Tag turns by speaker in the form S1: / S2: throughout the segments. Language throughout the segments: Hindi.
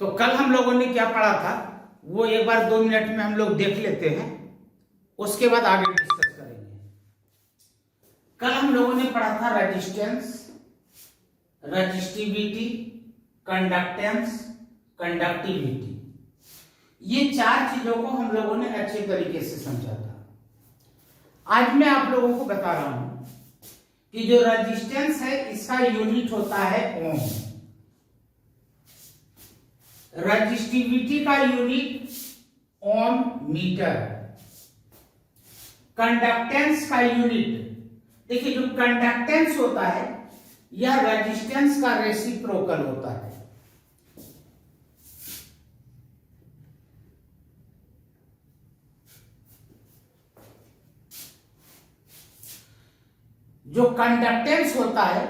S1: तो कल हम लोगों ने क्या पढ़ा था वो एक बार 2 मिनट में हम लोग देख लेते हैं, उसके बाद आगे डिस्कस करेंगे। कल हम लोगों ने पढ़ा था रेजिस्टेंस, रजिस्टिविटी, कंडक्टेंस, कंडक्टिविटी। ये 4 चीजों को हम लोगों ने अच्छे तरीके से समझा था। आज मैं आप लोगों को बता रहा हूं कि जो रेजिस्टेंस है इसका यूनिट होता है ओम, रजिस्टिविटी का यूनिट ओम मीटर, कंडक्टेंस का यूनिट, देखिए जो कंडक्टेंस होता है यह रेजिस्टेंस का रेसिप्रोकल होता है। जो कंडक्टेंस होता है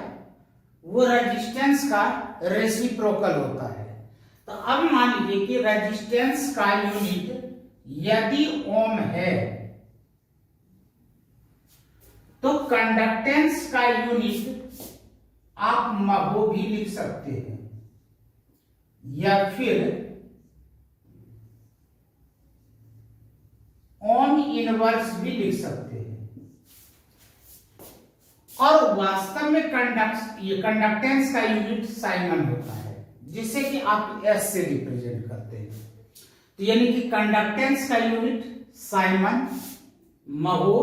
S1: वो रेजिस्टेंस का रेसिप्रोकल होता है। तो अब मान लीजिए कि रेजिस्टेंस का यूनिट यदि ओम है तो कंडक्टेंस का यूनिट आप महो भी लिख सकते हैं या फिर ओम इनवर्स भी लिख सकते हैं। और वास्तव में कंडक्टेंस का यूनिट साइमन होता है, जिसे कि आप एस से रिप्रेजेंट करते हैं। तो यानी कि कंडक्टेंस का यूनिट साइमन, महो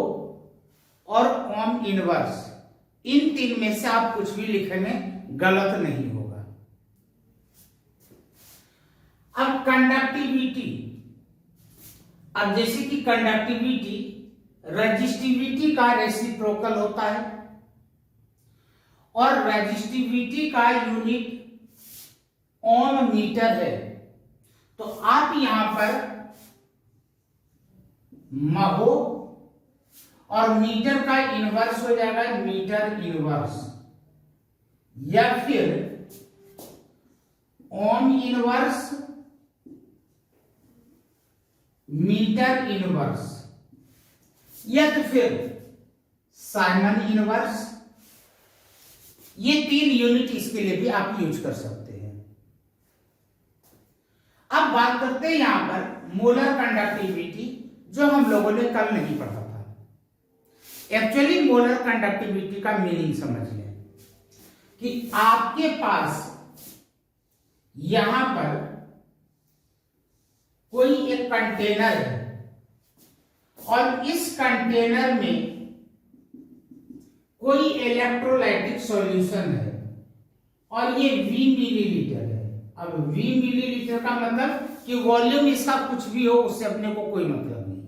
S1: और ओम इनवर्स, इन 3 में से आप कुछ भी लिखने गलत नहीं होगा। अब कंडक्टिविटी, अब जैसे कि कंडक्टिविटी रजिस्टिविटी का रेसिप्रोकल होता है और रजिस्टिविटी का यूनिट ओम मीटर है, तो आप यहां पर महो और मीटर का इनवर्स हो जाएगा मीटर इनवर्स, या फिर ओम इनवर्स मीटर इनवर्स, या तो फिर साइमन इनवर्स। ये 3 यूनिट इसके लिए भी आप यूज कर सकते हैं। अब बात करते हैं यहां पर मोलर कंडक्टिविटी, जो हम लोगों ने कल नहीं पढ़ा था। एक्चुअली मोलर कंडक्टिविटी का मीनिंग समझ लें कि आपके पास यहां पर कोई एक कंटेनर है और इस कंटेनर में कोई इलेक्ट्रोलाइटिक सॉल्यूशन है और ये V मिलीलीटर है। अब V मिलीलीटर का मतलब कि वॉल्यूम इसका कुछ भी हो उससे अपने को कोई मतलब नहीं।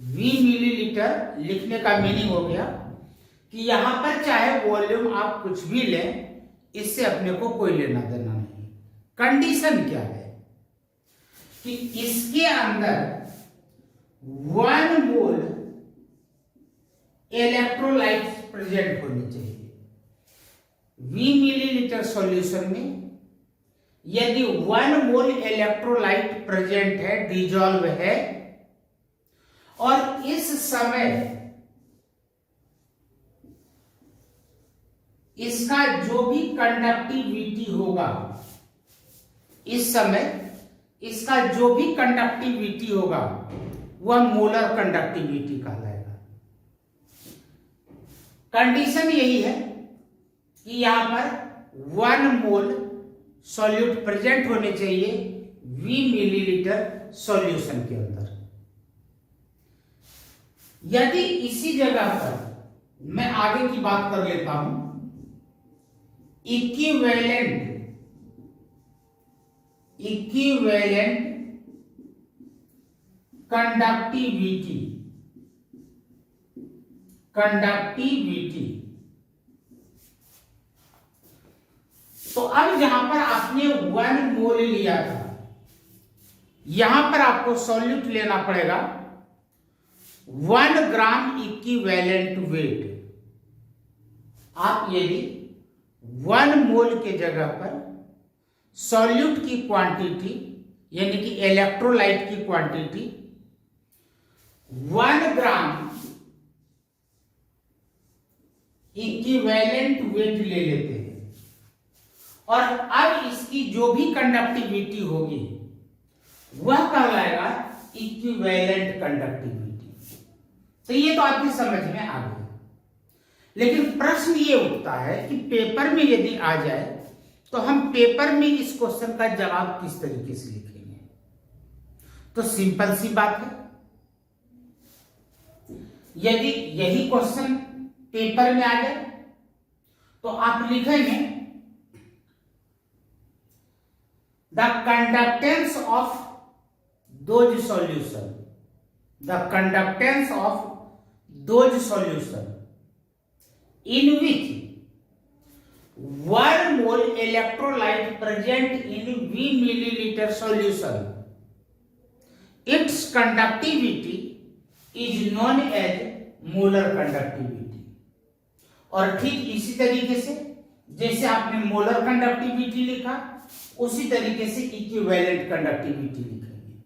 S1: V मिलीलीटर लिखने का मीनिंग हो गया कि यहां पर चाहे वॉल्यूम आप कुछ भी लें, इससे अपने को कोई लेना देना नहीं। कंडीशन क्या है कि इसके अंदर 1 मोल इलेक्ट्रोलाइट प्रेजेंट होनी चाहिए। V मिलीलीटर सॉल्यूशन में यदि 1 मोल इलेक्ट्रोलाइट प्रेजेंट है, डिजॉल्व है, और इस समय इसका जो भी कंडक्टिविटी होगा, इस समय इसका जो भी कंडक्टिविटी होगा वह मोलर कंडक्टिविटी कहलाएगा। कंडीशन यही है कि यहां पर 1 मोल सॉल्यूट प्रेजेंट होने चाहिए V मिलीलीटर सॉल्यूशन के अंदर। यदि इसी जगह पर मैं आगे की बात कर लेता हूं, इक्विवेलेंट कंडक्टिविटी, तो अब जहां पर आपने 1 मोल लिया था, यहां पर आपको सॉल्यूट लेना पड़ेगा 1 ग्राम इक्विवेलेंट वेट। आप यदि 1 मोल के जगह पर सॉल्यूट की क्वांटिटी यानी कि इलेक्ट्रोलाइट की क्वांटिटी 1 ग्राम इक्विवेलेंट वेट ले लेते हैं और अब इसकी जो भी कंडक्टिविटी होगी वह कहलाएगा इक्विवेलेंट कंडक्टिविटी। तो ये तो आपकी समझ में आ गया। लेकिन प्रश्न ये उठता है कि पेपर में यदि आ जाए तो हम पेपर में इस क्वेश्चन का जवाब किस तरीके से लिखेंगे। तो सिंपल सी बात है, यदि यही क्वेश्चन पेपर में आ जाए तो आप लिखेंगे the conductance of those solution, the conductance of those solution in which 1 mole electrolyte present in V milliliter solution, its conductivity is known as molar conductivity। और ठीक इसी तरीके से जैसे आपने मोलर कंडक्टिविटी लिखा उसी तरीके से इक्विवेलेंट कंडक्टिविटी लिखेंगे।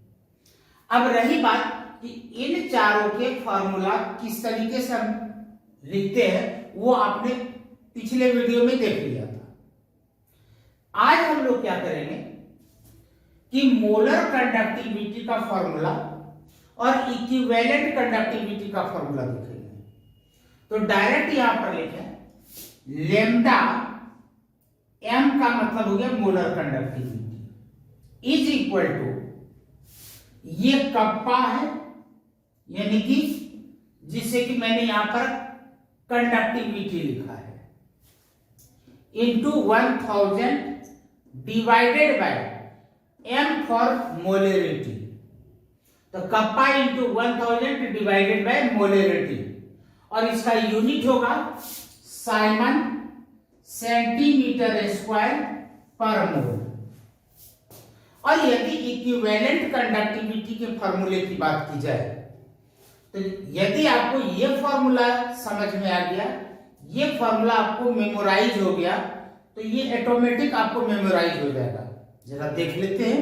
S1: अब रही बात कि इन चारों के फॉर्मूला किस तरीके से हम लिखते हैं वो आपने पिछले वीडियो में देख लिया था। आज हम लोग क्या करेंगे कि मोलर कंडक्टिविटी का फॉर्मूला और इक्विवेलेंट कंडक्टिविटी का फॉर्मूला देखेंगे। तो डायरेक्ट यहां पर लिखें लेम्डा m का मतलब हो गया molar conductivity is equal to, ये कप्पा है यानी कि जिसे कि मैंने यहां पर कंडक्टिविटी लिखा है, into 1000 divided by m for molarity. तो kappa into 1000 divided by molarity और इसका यूनिट होगा साइमन सेंटीमीटर स्क्वायर पर मोल। और यदि इक्विवेलेंट कंडक्टिविटी के फॉर्मूले की बात की जाए तो यदि आपको ये फॉर्मूला समझ में आ गया, ये फॉर्मूला आपको मेमोराइज हो गया तो ये ऑटोमेटिक आपको मेमोराइज हो जाएगा। जरा देख लेते हैं,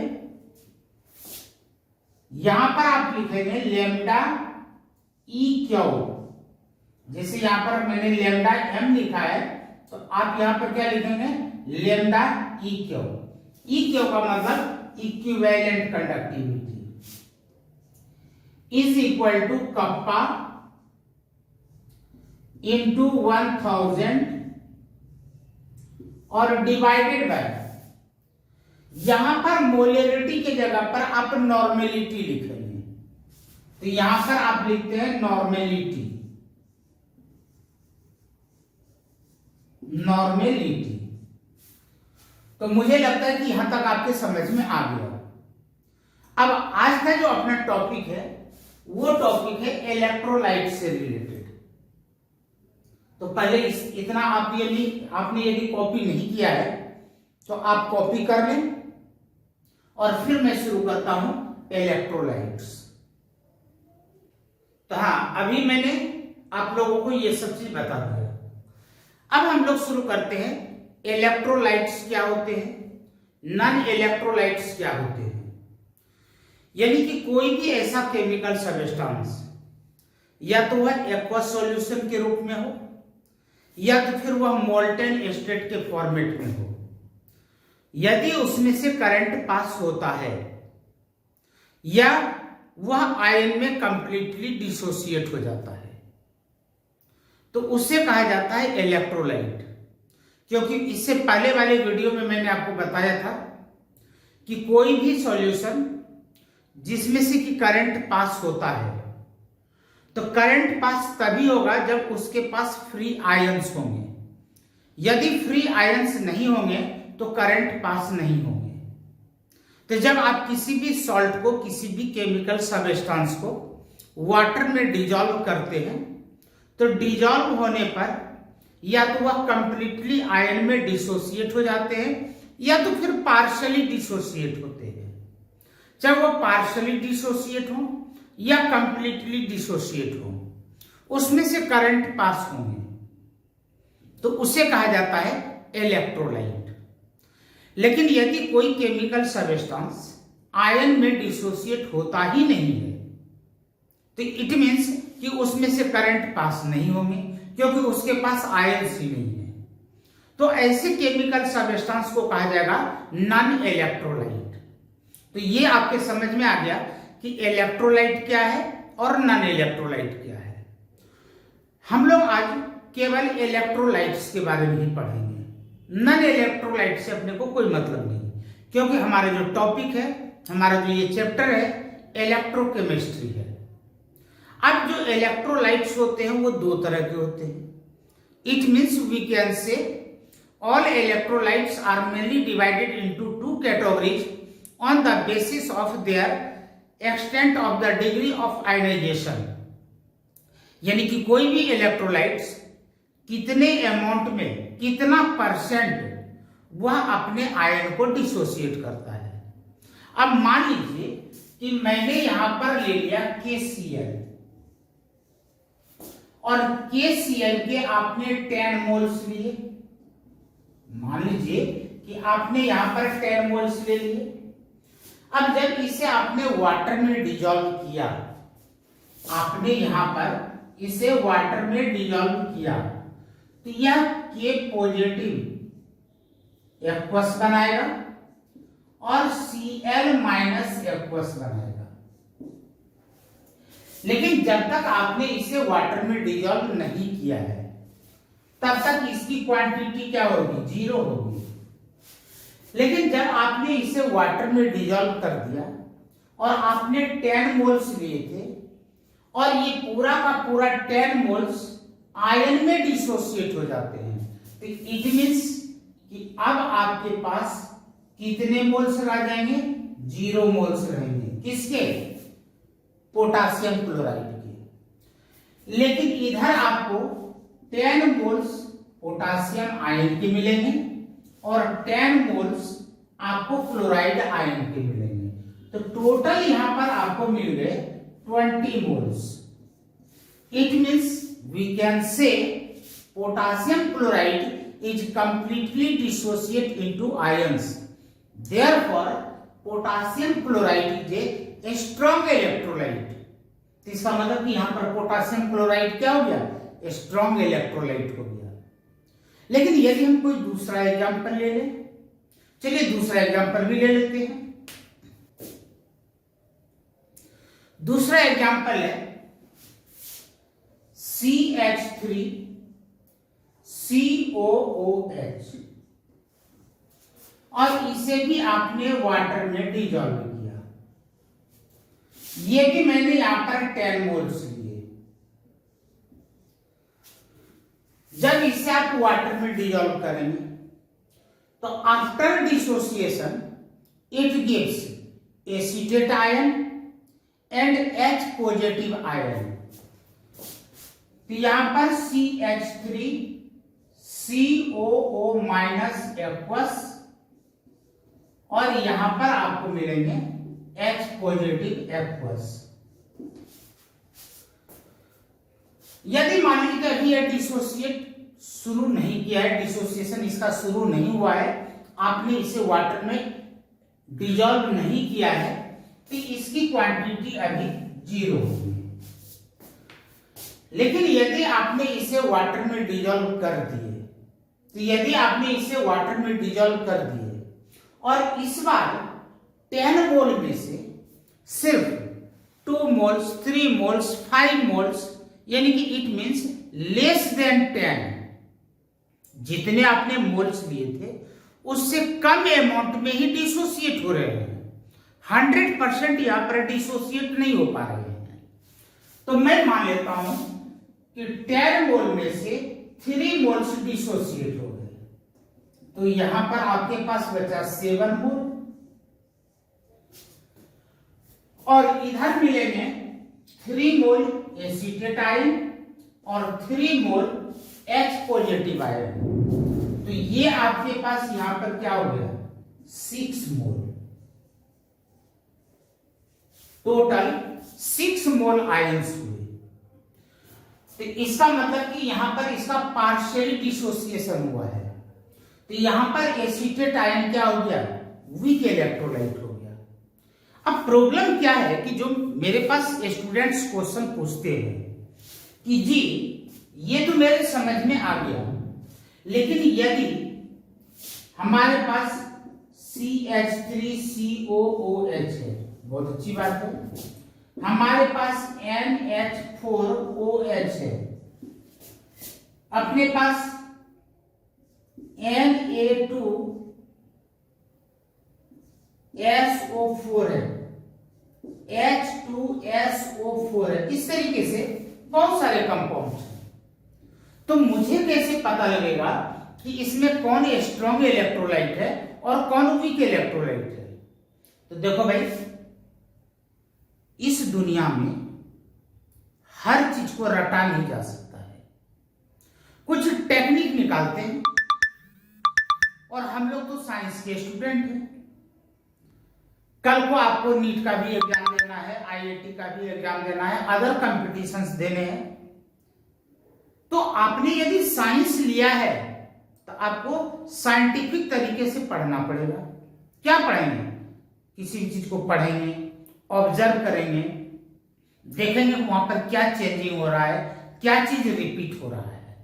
S1: यहां पर आप लिखेंगे लेम्डा ई क्यू, जैसे यहां पर मैंने लेम्डा एम लिखा है तो आप यहां पर क्या लिखेंगे lambda E Q. E Q का मतलब equivalent conductivity is equal to kappa into 1000 और डिवाइडेड बाय, यहां पर मोलरिटी के जगह पर आप नॉर्मेलिटी लिखेंगे। तो यहां पर आप लिखते हैं नॉर्मेलिटी, नॉर्मेलिटी। तो मुझे लगता है कि यहां तक आपके समझ में आ गया। अब आज का जो अपना टॉपिक है वो टॉपिक है इलेक्ट्रोलाइट से रिलेटेड। तो पहले इतना आप आपने यदि कॉपी नहीं किया है तो आप कॉपी कर लें और फिर मैं शुरू करता हूं इलेक्ट्रोलाइट्स। तो हाँ, अभी मैंने आप लोगों को ये सब चीज बता दिया। अब हम लोग शुरू करते हैं इलेक्ट्रोलाइट्स क्या होते हैं, नॉन इलेक्ट्रोलाइट्स क्या होते हैं। यानी कि कोई भी ऐसा केमिकल सब्सटेंस या तो वह एक्वस सॉल्यूशन के रूप में हो या तो फिर वह मोल्टेन स्टेट के फॉर्मेट में हो, यदि उसमें से करंट पास होता है या वह आयन में कंप्लीटली डिसोसिएट हो जाता है तो उसे कहा जाता है इलेक्ट्रोलाइट। क्योंकि इससे पहले वाले वीडियो में मैंने आपको बताया था कि कोई भी सॉल्यूशन जिसमें से कि करंट पास होता है तो करंट पास तभी होगा जब उसके पास फ्री आयंस होंगे। यदि फ्री आयंस नहीं होंगे तो करंट पास नहीं होंगे। तो जब आप किसी भी सॉल्ट को, किसी भी केमिकल सब्सटेंस को वाटर में डिजॉल्व करते हैं तो डिजॉल्व होने पर या तो वह कंप्लीटली आयन में डिसोसिएट हो जाते हैं या तो फिर पार्शियली डिसोसिएट होते हैं। चाहे वो पार्शियली डिसोसिएट हो या कंप्लीटली डिसोसिएट हो, उसमें से करंट पास होंगे तो उसे कहा जाता है इलेक्ट्रोलाइट। लेकिन यदि कोई केमिकल सब्सटेंस आयन में डिसोसिएट होता ही नहीं है तो इट मीन्स कि उसमें से करंट पास नहीं होंगे क्योंकि उसके पास आयन्स ही नहीं है। तो ऐसे केमिकल सब्सटेंस को कहा जाएगा नॉन इलेक्ट्रोलाइट। तो ये आपके समझ में आ गया कि इलेक्ट्रोलाइट क्या है और नॉन इलेक्ट्रोलाइट क्या है। हम लोग आज केवल इलेक्ट्रोलाइट्स के बारे में ही पढ़ेंगे। नॉन इलेक्ट्रोलाइट से अपने को कोई मतलब नहीं, क्योंकि हमारा जो टॉपिक है, हमारा जो ये चैप्टर है, इलेक्ट्रोकेमिस्ट्री है। अब जो इलेक्ट्रोलाइट्स होते हैं वो दो तरह के होते हैं। It means we can say all electrolytes are mainly divided into two categories on the basis of their extent of the degree of ionization। यानी कि कोई भी इलेक्ट्रोलाइट्स कितने अमाउंट में, कितना परसेंट वह अपने आयन को डिसोसिएट करता है। अब मान लीजिए कि मैंने यहां पर ले लिया KCl और KCl के आपने 10 मोल्स लिए। मान लीजिए कि आपने यहां पर 10 मोल्स ले लिए। अब जब इसे आपने वाटर में डिजोल्व किया, आपने यहां पर इसे वाटर में डिजोल्व किया, तो यह K पॉजिटिव एक्वस बनाएगा और Cl माइनस एक्वस बनाएगा। लेकिन जब तक आपने इसे वाटर में डिजोल्व नहीं किया है, तब तक इसकी क्वांटिटी क्या होगी, 0 होगी। लेकिन जब आपने इसे वाटर में डिजोल्व कर दिया और आपने 10 मोल्स लिए थे और ये पूरा का पूरा 10 मोल्स आयन में डिसोसिएट हो जाते हैं, तो इट मींस कि अब आपके पास कितने मोल्स रह जाएंगे, 0 मोल्स रहेंगे। किसके, पोटासियम क्लोराइड के। लेकिन इधर आपको 10 मोल्स पोटासियम आयन के मिलेंगे और 10 मोल्स आपको क्लोराइड आयन के मिलेंगे। तो टोटल यहां पर आपको मिल गए 20 moles. It means we can say potassium chloride is completely dissociate into ions. Therefore potassium chloride is a strong electrolyte. इसका मतलब कि यहां पर पोटासियम क्लोराइड क्या हो गया, स्ट्रॉन्ग इलेक्ट्रोलाइट हो गया। लेकिन यदि हम कोई दूसरा एग्जांपल ले लें, चलिए दूसरा एग्जांपल भी ले लेते हैं। दूसरा एग्जांपल है CH3COOH और इसे भी आपने वाटर में डिजोल्व किया। ये भी मैंने यहां पर 10 मोल्स लिए। जब इसे आप वाटर में डिजोल्व करेंगे तो after dissociation it gives acetate ion and H positive ion. तो यहां पर CH3 COO माइनस एक्वस और यहां पर आपको मिलेंगे H पॉजिटिव एक्वस। यदि मान लीजिए अभी यह डिसोसिएट शुरू नहीं किया है, डिसोसिएशन इसका शुरू नहीं हुआ है, आपने इसे वाटर में डिजोल्व नहीं किया है, तो इसकी क्वांटिटी अभी 0 होगी। लेकिन यदि आपने इसे वाटर में डिजोल्व कर दिए, तो यदि आपने इसे वाटर में डिजोल्व कर दिए और इस बार 10 मोल में से सिर्फ 2 मोल्स, 3 मोल्स, 5 मोल्स, यानी कि इट मींस लेस देन 10, जितने आपने मोल्स लिए थे उससे कम अमाउंट में ही डिसोसिएट हो रहे हैं। 100% यहां पर डिसोसिएट नहीं हो पा रहे हैं। तो मैं मान लेता हूं कि 10 मोल में से 3 मोल्स डिसोसिएट हो गए, तो यहां पर आपके पास बचा 7 मोल और इधर मिलेंगे 3 मोल एसीटेट आयन और 3 मोल H पॉजिटिव आयन। तो ये आपके पास यहां पर क्या हो गया, 6 मोल। टोटल 6 मोल आयंस हुए। तो इसका मतलब कि यहां पर इसका पार्शियल डिसोसिएशन हुआ है। तो यहां पर एसीटेट आयन क्या हो गया, वीक इलेक्ट्रोलाइट हो गया। अब प्रॉब्लम क्या है कि जो मेरे पास स्टूडेंट्स क्वेश्चन पूछते हैं कि जी ये तो मेरे समझ में आ गया, लेकिन यदि हमारे पास CH3COOH है, बहुत अच्छी बात है। हमारे पास NH4OH है, अपने पास Na2SO4 है, H2SO4 है। इस तरीके से बहुत सारे कंपाउंड्स हैं। तो मुझे कैसे पता लगेगा कि इसमें कौन स्ट्रॉन्ग इलेक्ट्रोलाइट है और कौन वीक इलेक्ट्रोलाइट है? तो देखो भाई, इस दुनिया में हर चीज को रटा नहीं जा सकता है, कुछ टेक्निक निकालते हैं। और हम लोग तो साइंस के स्टूडेंट हैं। कल को आपको नीट का भी एग्जाम देना है, IIT का भी एग्जाम देना है, अदर कंपटीशंस देने हैं। तो आपने यदि साइंस लिया है तो आपको साइंटिफिक तरीके से पढ़ना पड़ेगा। क्या पढ़ेंगे? किसी भी चीज को पढ़ेंगे, ऑब्जर्व करेंगे, देखेंगे वहां पर क्या चेंजिंग हो रहा है, क्या चीज रिपीट हो रहा है।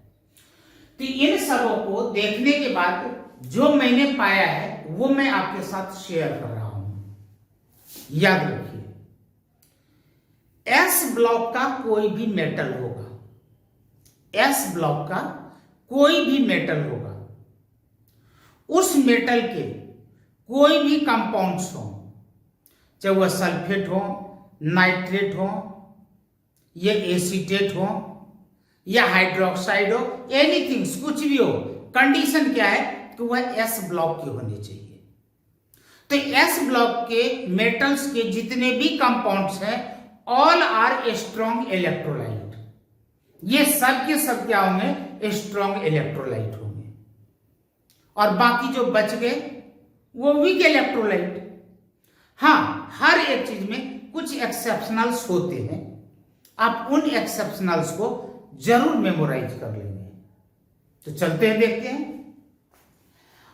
S1: तो इन सबों को देखने के बाद जो मैंने पाया है वो मैं आपके साथ शेयर कर रहा हूं। याद रखिए, एस ब्लॉक का कोई भी मेटल होगा, एस ब्लॉक का कोई भी मेटल होगा, उस मेटल के कोई भी कंपाउंड्स हो, चाहे वह सल्फेट हो, नाइट्रेट हो, या एसीटेट हो, या हाइड्रोक्साइड हो, एनीथिंग, कुछ भी हो, कंडीशन क्या है कि वह एस ब्लॉक के होने चाहिए। तो एस ब्लॉक के मेटल्स के जितने भी कंपाउंड्स हैं, ऑल आर स्ट्रॉन्ग इलेक्ट्रोलाइट। ये सब के सब क्या होंगे? स्ट्रॉन्ग इलेक्ट्रोलाइट होंगे। और बाकी जो बच गए वो वीक इलेक्ट्रोलाइट। हाँ, हर एक चीज में कुछ एक्सेप्शनल्स होते हैं, आप उन एक्सेप्शनल्स को जरूर मेमोराइज कर लेंगे। तो चलते हैं, देखते हैं।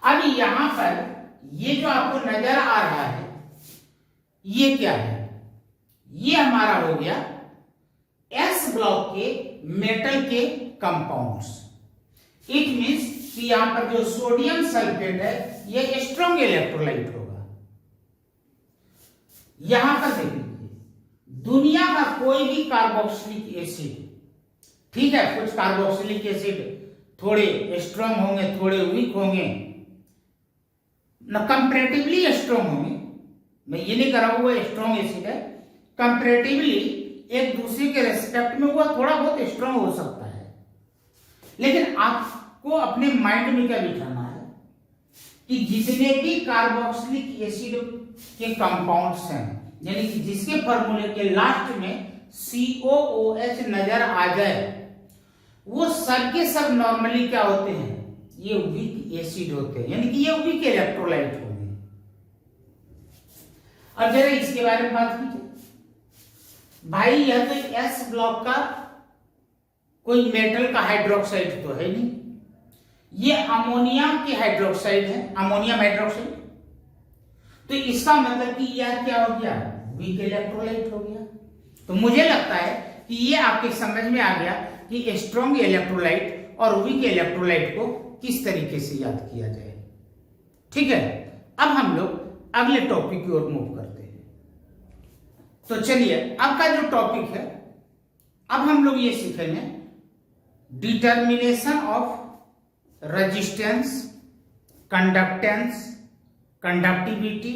S1: अब यहां पर ये जो आपको नजर आ रहा है, ये क्या है? ये हमारा हो गया एस ब्लॉक के मेटल के कंपाउंड्स। इट मींस कि यहां पर जो सोडियम सल्फेट है ये स्ट्रॉन्ग इलेक्ट्रोलाइट होगा। यहां पर देखिए, दुनिया का कोई भी कार्बोक्सिलिक एसिड, ठीक है, कुछ कार्बोक्सिलिक एसिड थोड़े स्ट्रॉन्ग होंगे, थोड़े वीक होंगे, ना कंपैरेटिवली स्ट्रॉन्ग होंगे। मैं ये नहीं कर रहा हूं वो स्ट्रॉन्ग एसिड है, कंपैरेटिवली एक दूसरे के रेस्पेक्ट में वो थोड़ा बहुत स्ट्रॉन्ग हो सकता है। लेकिन आपको अपने माइंड में क्या बिठाना है कि जितने भी कार्बोक्सिलिक एसिड के कंपाउंड्स हैं, यानी कि जिसके फॉर्मूले के लास्ट में COOH नजर आ जाए, वो सब के सब नॉर्मली क्या होते हैं? ये वीक एसिड होते हैं, यानी कि ये वीक इलेक्ट्रोलाइट होंगे। अब जरा इसके बारे में बात कीजिए। भाई यह तो एस ब्लॉक का कोई मेटल का हाइड्रोक्साइड तो है नहीं, ये अमोनिया के हाइड्रोक्साइड है, अमोनियम हाइड्रोक्साइड। तो इसका मतलब कि यह क्या हो गया? वीक इलेक्ट्रोलाइट हो गया। तो मुझे लगता है कि ये आपके समझ में आ गया कि स्ट्रॉन्ग इलेक्ट्रोलाइट और वीक इलेक्ट्रोलाइट को किस तरीके से याद किया जाए। ठीक है, अब हम लोग अगले टॉपिक की ओर मूव करते हैं। तो चलिए, अब का जो टॉपिक है, अब हम लोग ये सीखेंगे determination of resistance, conductance, conductivity,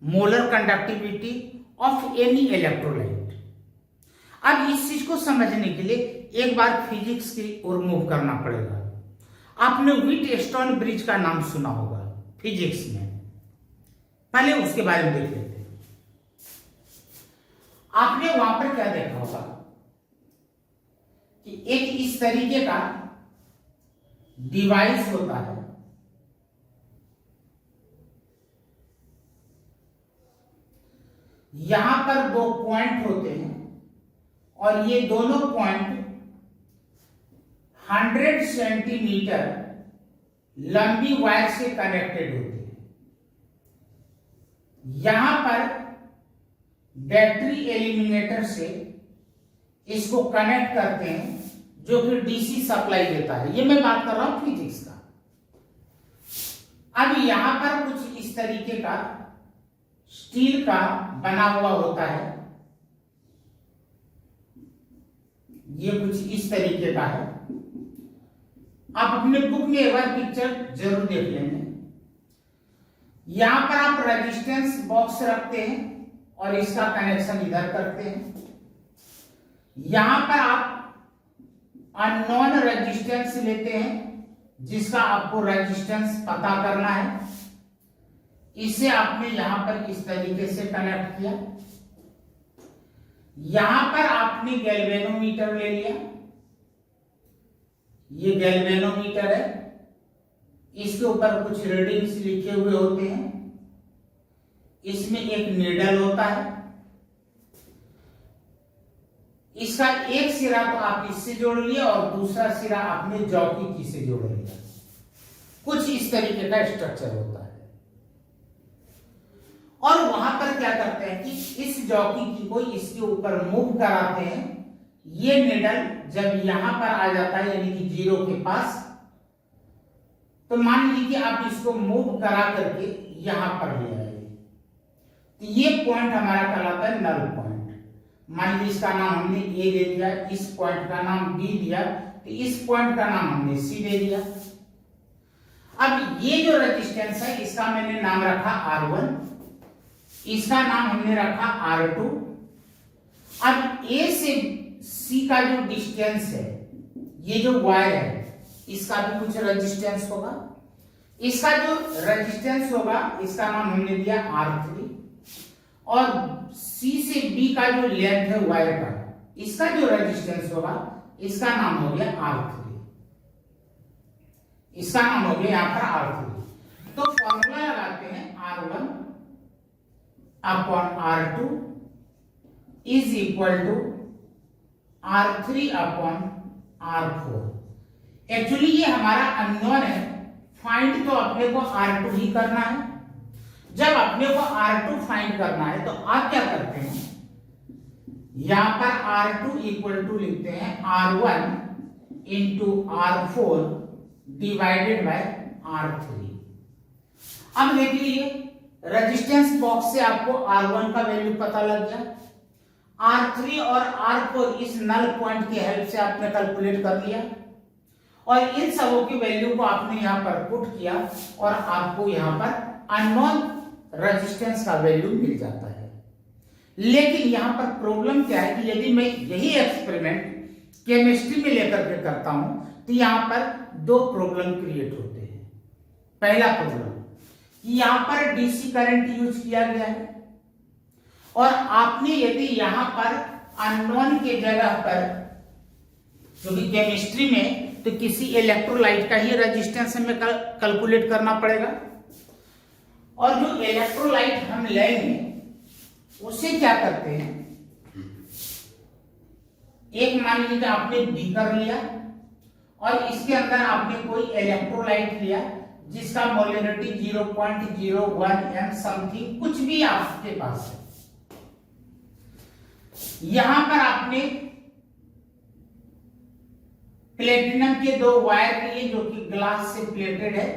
S1: molar conductivity of any electrolyte. अब इस चीज को समझने के लिए एक बार फिजिक्स की ओर मूव करना पड़ेगा। आपने व्हीटस्टोन ब्रिज का नाम सुना होगा फिजिक्स में, पहले उसके बारे में देख लेते हैं। आपने वहां पर क्या देखा होगा कि एक इस तरीके का डिवाइस होता है, यहां पर दो पॉइंट होते हैं और ये दोनों पॉइंट 100 सेंटीमीटर लंबी वायर से कनेक्टेड होते हैं। यहां पर बैटरी एलिमिनेटर से इसको कनेक्ट करते हैं, जो कि डीसी सप्लाई देता है। ये मैं बात कर रहा हूं फिजिक्स का। अब यहां पर कुछ इस तरीके का स्टील का बना हुआ होता है, ये कुछ इस तरीके का है। आप अपने बुक में एक बार पिक्चर जरूर देख लेंगे। यहां पर आप रेजिस्टेंस बॉक्स रखते हैं और इसका कनेक्शन इधर करते हैं। यहां पर आप अननोन रेजिस्टेंस लेते हैं जिसका आपको रेजिस्टेंस पता करना है। इसे आपने यहां पर इस तरीके से कनेक्ट किया। यहां पर आपने गैल्वेनोमीटर ले लिया, ये गैल्वेनोमीटर है, इसके ऊपर कुछ रीडिंग्स लिखे हुए होते हैं। इसमें एक नीडल होता है, इसका एक सिरा तो आप इससे जोड़ लिया और दूसरा सिरा आपने जॉकी की से जोड़ लिया। कुछ इस तरीके का स्ट्रक्चर होता है। और वहां पर क्या करते हैं कि इस जॉकी की को इसके ऊपर मूव कराते हैं। ये निडल जब यहां पर आ जाता है यानी कि 0 के पास, तो मान लीजिए आप इसको मूव करा करके यहां पर ले आए, तो ये पॉइंट हमारा कहलाता है नल पॉइंट। मान लीजिए इसका नाम हमने ए दे दिया, इस पॉइंट का नाम बी दिया, तो इस पॉइंट का नाम हमने सी दे दिया। अब ये जो रेजिस्टेंस है इसका मैंने नाम रखा R1, इसका नाम हमने रखा R2। अब ए से सी का जो डिस्टेंस है, ये जो वायर है, इसका भी कुछ रेजिस्टेंस होगा। इसका जो रेजिस्टेंस होगा इसका नाम हमने दिया R3। और सी से बी का जो लेंथ है वायर का, इसका जो रेजिस्टेंस होगा इसका नाम हो गया R3। इसका नाम हो गया यहां पर R3। तो फॉर्मूला लगाते हैं R1 upon R2 is equal to R3 upon R4। Actually ये हमारा अननोन है, फाइंड तो अपने को R2 ही करना है। जब अपने को R2 फाइंड करना है तो आप क्या करते हैं, यहां पर R2 इक्वल टू लिखते हैं R1 into R4 divided by R3। अब देख लीजिए रेजिस्टेंस बॉक्स से आपको R1 का वैल्यू पता लग गया। R3 और R4 इस नल पॉइंट की हेल्प से आपने कैलकुलेट कर लिया और इन सबों की वैल्यू को आपने यहां पर पुट किया और आपको यहां पर अननोन रेजिस्टेंस का वैल्यू मिल जाता है। लेकिन यहां पर प्रॉब्लम क्या है कि यदि मैं यही एक्सपेरिमेंट केमिस्ट्री में लेकर के करता हूं तो यहां पर दो प्रॉब्लम क्रिएट होते हैं। पहला प्रॉब्लम कि यहां पर डीसी करंट यूज किया गया है और आपने यदि यहां पर अननोन के जगह पर, क्योंकि केमिस्ट्री में तो किसी इलेक्ट्रोलाइट का ही रेजिस्टेंस हमें कैलकुलेट करना पड़ेगा, और जो इलेक्ट्रोलाइट हम लेंगे उसे क्या करते हैं, एक मान लीजिए आपने बीकर लिया और इसके अंदर आपने कोई इलेक्ट्रोलाइट लिया जिसका मोलरिटी 0.01 m समथिंग कुछ भी आपके पास है। यहां पर आपने प्लेटिनम के दो वायर लिए जो कि ग्लास से प्लेटेड है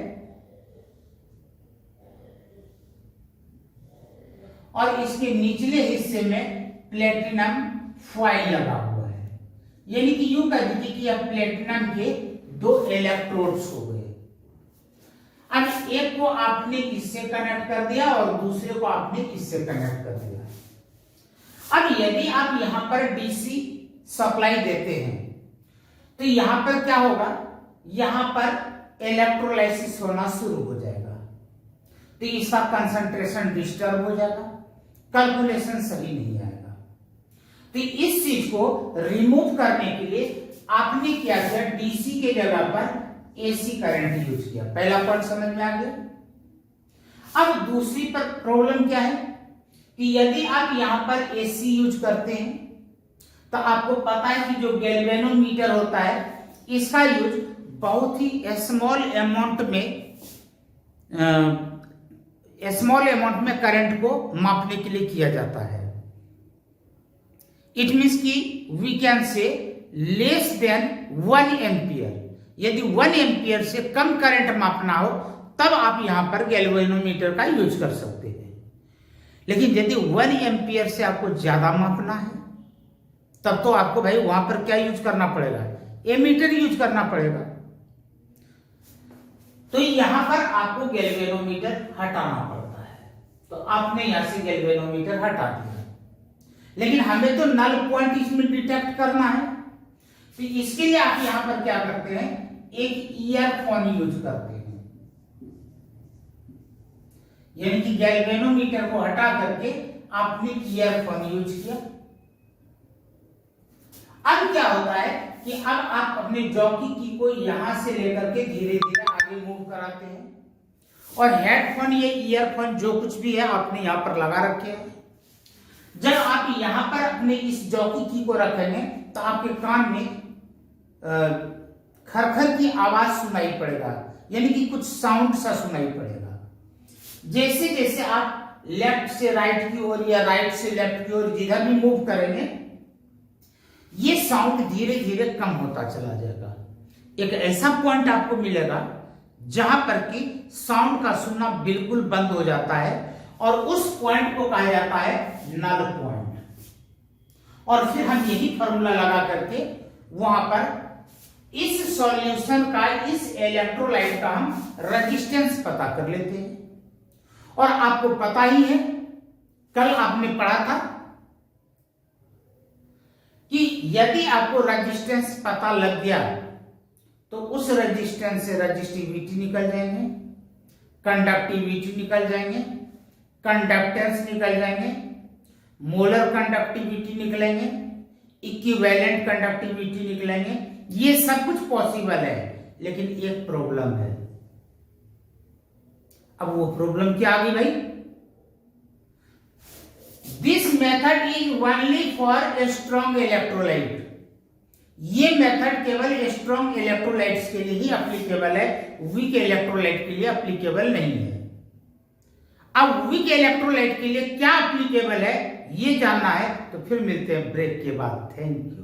S1: और इसके निचले हिस्से में प्लेटिनम फॉइल लगा हुआ है, यानी कि यूं कह दीजिए कि अब प्लेटिनम के दो इलेक्ट्रोड्स हो गए। अब एक को आपने इससे कनेक्ट कर दिया और दूसरे को आपने इससे कनेक्ट कर दिया। अब यदि आप यहां पर डीसी सप्लाई देते हैं तो यहां पर क्या होगा, यहां पर इलेक्ट्रोलाइसिस होना शुरू हो जाएगा, तो इसका कंसंट्रेशन डिस्टर्ब हो जाएगा, कैलकुलेशन सही नहीं आएगा। तो इस चीज को रिमूव करने के लिए आपने क्या किया, डीसी के जगह पर एसी करंट यूज किया। पहला पॉइंट समझ में आ गया। अब दूसरी पर प्रॉब्लम क्या है कि यदि आप यहां पर एसी यूज करते हैं तो आपको पता है कि जो गैल्वेनोमीटर होता है इसका यूज बहुत ही स्मॉल अमाउंट में करंट को मापने के लिए किया जाता है। इट मींस कि we can say less than 1 ampere. यदि 1 एम्पियर से कम करंट मापना हो तब आप यहां पर गैल्वेनोमीटर का यूज कर सकते हैं। लेकिन यदि 1 एम्पियर से आपको ज्यादा मापना है तब तो आपको भाई वहां पर क्या यूज करना पड़ेगा, एमीटर यूज करना पड़ेगा। तो यहां पर आपको गैल्वेनोमीटर हटाना पड़ता है, तो आपने यहां से गैल्वेनोमीटर हटा दिया। लेकिन हमें तो नल पॉइंट इसमें डिटेक्ट करना है, तो इसके लिए आप यहां पर क्या करते हैं, एक ईयरफोन यूज करते हैं। यानी कि गैल्वेनोमीटर को हटा करके आपने ईयरफोन यूज किया। अब क्या होता है कि अब आप अपने जॉकी की को यहां से लेकर के धीरे धीरे आगे मूव कराते हैं, और हेडफोन या ईयरफोन जो कुछ भी है आपने यहां पर लगा रखे हैं। जब आप यहां पर अपने इस जॉकी की को रखेंगे तो आपके कान में खरखर की आवाज सुनाई पड़ेगा, यानी कि कुछ साउंड सा सुनाई पड़ेगा। जैसे जैसे आप लेफ्ट से राइट की ओर या राइट से लेफ्ट की ओर जिधर भी मूव करेंगे, ये साउंड धीरे धीरे कम होता चला जाएगा। एक ऐसा पॉइंट आपको मिलेगा जहां पर कि साउंड का सुनना बिल्कुल बंद हो जाता है, और उस पॉइंट को कहा जाता है नल पॉइंट। और फिर हम यही फॉर्मूला लगा करके वहां पर इस सॉल्यूशन का, इस इलेक्ट्रोलाइट का हम रेजिस्टेंस पता कर लेते हैं। और आपको पता ही है, कल आपने पढ़ा था कि यदि आपको रेजिस्टेंस पता लग गया तो उस रेजिस्टेंस से रेजिस्टिविटी निकल जाएंगे, कंडक्टिविटी निकल जाएंगे, कंडक्टेंस निकल जाएंगे, मोलर कंडक्टिविटी निकलेंगे, इक्विवेलेंट कंडक्टिविटी निकलेंगे। ये सब कुछ पॉसिबल है, लेकिन एक प्रॉब्लम है। अब वो प्रॉब्लम क्या आ गई भाई, this method is only for strong electrolyte. ये मेथड केवल स्ट्रॉन्ग इलेक्ट्रोलाइट्स के लिए ही एप्लीकेबल है, वीक इलेक्ट्रोलाइट के लिए एप्लीकेबल नहीं है। अब वीक इलेक्ट्रोलाइट के लिए क्या एप्लीकेबल है ये जानना है, तो फिर मिलते हैं ब्रेक के बाद। Thank you.